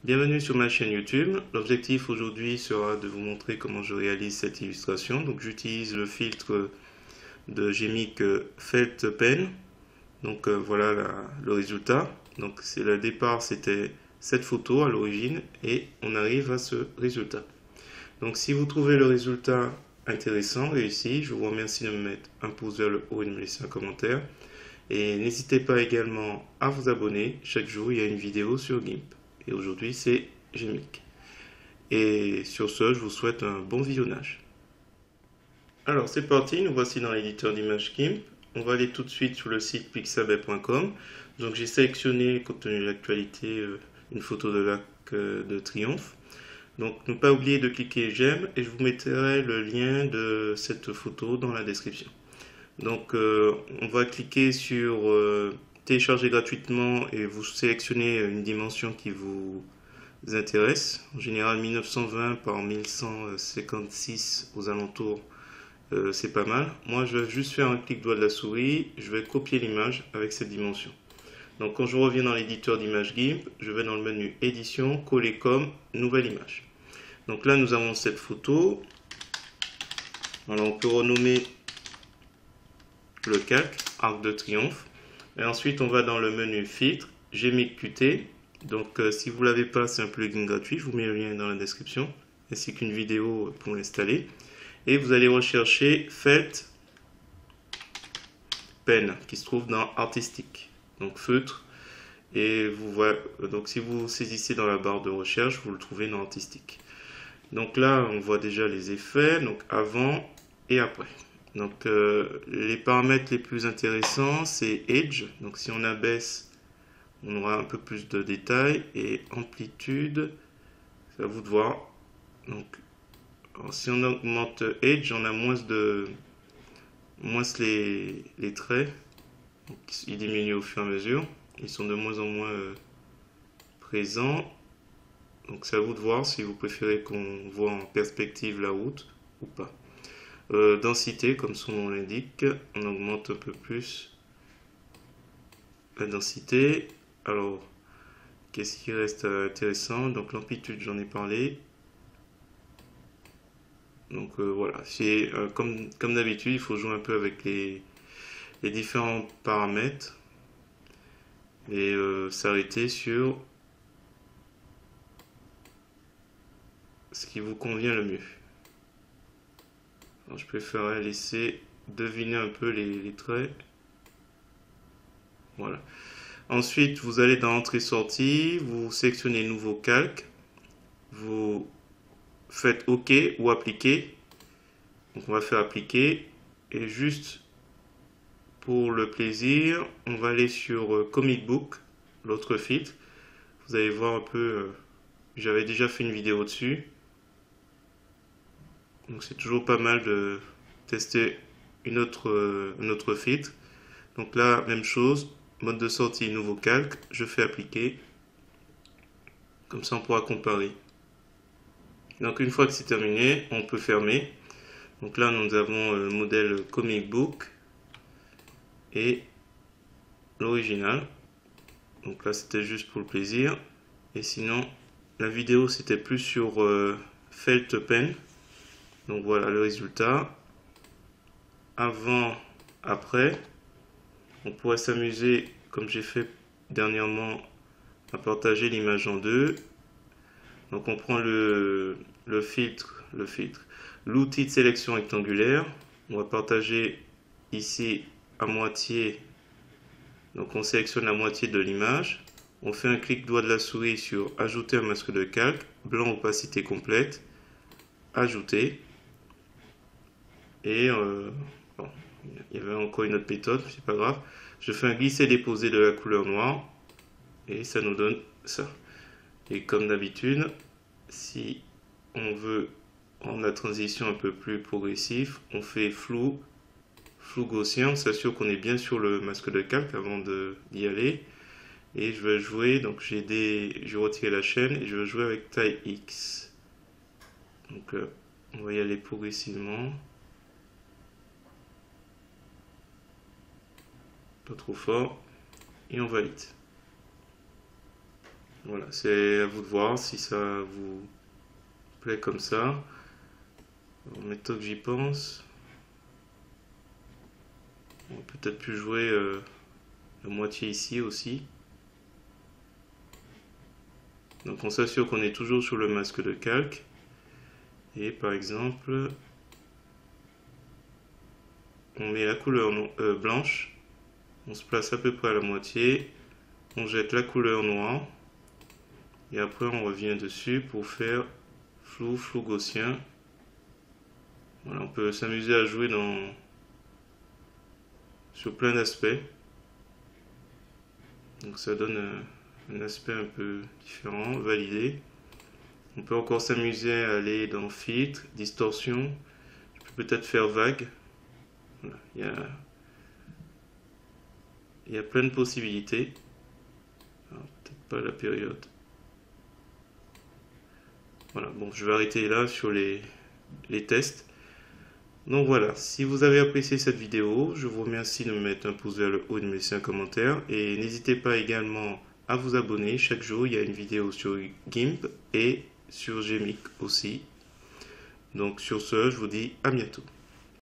Bienvenue sur ma chaîne YouTube. L'objectif aujourd'hui sera de vous montrer comment je réalise cette illustration. Donc j'utilise le filtre de Gmic Felt Pen. Donc voilà le résultat. Donc c'est le départ, c'était cette photo à l'origine et on arrive à ce résultat. Donc si vous trouvez le résultat intéressant, réussi, je vous remercie de me mettre un pouce vers le haut et de me laisser un commentaire. Et n'hésitez pas également à vous abonner. Chaque jour, il y a une vidéo sur GIMP. Et aujourd'hui, c'est Gmic. Et sur ce, je vous souhaite un bon visionnage. Alors, c'est parti. Nous voici dans l'éditeur d'images GIMP. On va aller tout de suite sur le site pixabay.com. Donc, j'ai sélectionné, compte tenu de l'actualité, une photo de l'Arc de Triomphe. Donc, ne pas oublier de cliquer j'aime et je vous mettrai le lien de cette photo dans la description. Donc, on va cliquer sur télécharger gratuitement et vous sélectionnez une dimension qui vous intéresse. En général, 1920 par 1156 aux alentours, c'est pas mal. Moi, je vais juste faire un clic droit de la souris. Je vais copier l'image avec cette dimension. Donc, quand je reviens dans l'éditeur d'image GIMP, je vais dans le menu édition, coller comme, nouvelle image. Donc là, nous avons cette photo. Alors, on peut renommer le calque, Arc de Triomphe. Et ensuite, on va dans le menu filtre, Gmic Qt. Donc, si vous ne l'avez pas, c'est un plugin gratuit. Je vous mets le lien dans la description, ainsi qu'une vidéo pour l'installer. Et vous allez rechercher Felt Pen, qui se trouve dans Artistique. Donc, feutre. Et vous voyez, donc, si vous saisissez dans la barre de recherche, vous le trouvez dans Artistique. Donc là, on voit déjà les effets, donc avant et après. Donc les paramètres les plus intéressants, c'est Edge. Donc si on abaisse, on aura un peu plus de détails. Et amplitude, c'est à vous de voir. Donc si on augmente Edge, on a moins les traits. Donc, ils diminuent au fur et à mesure. Ils sont de moins en moins présents. Donc c'est à vous de voir si vous préférez qu'on voit en perspective la route ou pas. Densité, comme son nom l'indique, on augmente un peu plus la densité. Alors, qu'est-ce qui reste intéressant? Donc l'amplitude, j'en ai parlé. Donc voilà, c'est comme d'habitude, il faut jouer un peu avec les différents paramètres et s'arrêter sur ce qui vous convient le mieux. Alors, je préférerais laisser deviner un peu les traits. Voilà. Ensuite, vous allez dans Entrée-Sortie, vous sélectionnez Nouveau calque, vous faites OK ou Appliquer. Donc, on va faire Appliquer. Et juste pour le plaisir, on va aller sur Comic Book, l'autre filtre. Vous allez voir un peu, j'avais déjà fait une vidéo dessus. Donc, c'est toujours pas mal de tester un autre filtre. Donc là, même chose, mode de sortie, nouveau calque, je fais appliquer. Comme ça, on pourra comparer. Donc une fois que c'est terminé, on peut fermer. Donc là, nous avons le modèle Comic Book et l'original. Donc là, c'était juste pour le plaisir. Et sinon, la vidéo, c'était plus sur Felt Pen. Donc voilà le résultat. Avant, après. On pourrait s'amuser, comme j'ai fait dernièrement, à partager l'image en deux. Donc on prend l'outil de sélection rectangulaire. On va partager ici à moitié. Donc on sélectionne la moitié de l'image. On fait un clic droit de la souris sur ajouter un masque de calque, blanc opacité complète, ajouter. Et bon, il y avait encore une autre méthode, c'est pas grave. Je fais un glisser-déposer de la couleur noire et ça nous donne ça. Et comme d'habitude, si on veut rendre la transition un peu plus progressive, on fait flou gaussien, on s'assure qu'on est bien sur le masque de calque avant d'y aller. Et je vais jouer, donc je vais retirer la chaîne et je vais jouer avec taille X. Donc on va y aller progressivement. Pas trop fort. Et on valide. Voilà, c'est à vous de voir si ça vous plaît comme ça. En méthode que j'y pense, on va peut-être plus jouer la moitié ici aussi. Donc on s'assure qu'on est toujours sur le masque de calque. Et par exemple, on met la couleur blanche, on se place à peu près à la moitié, on jette la couleur noire, et après on revient dessus pour faire flou gaussien. Voilà, on peut s'amuser à jouer sur plein d'aspects. Donc ça donne un aspect un peu différent, validé. On peut encore s'amuser à aller dans filtre, distorsion. Je peux peut-être faire vague. Voilà, il y a plein de possibilités. Peut-être pas la période. Voilà, bon, je vais arrêter là sur les tests. Donc voilà, si vous avez apprécié cette vidéo, je vous remercie de me mettre un pouce vers le haut et de me laisser un commentaire. Et n'hésitez pas également à vous abonner. Chaque jour, il y a une vidéo sur GIMP et sur GMIC aussi. Donc sur ce, je vous dis à bientôt.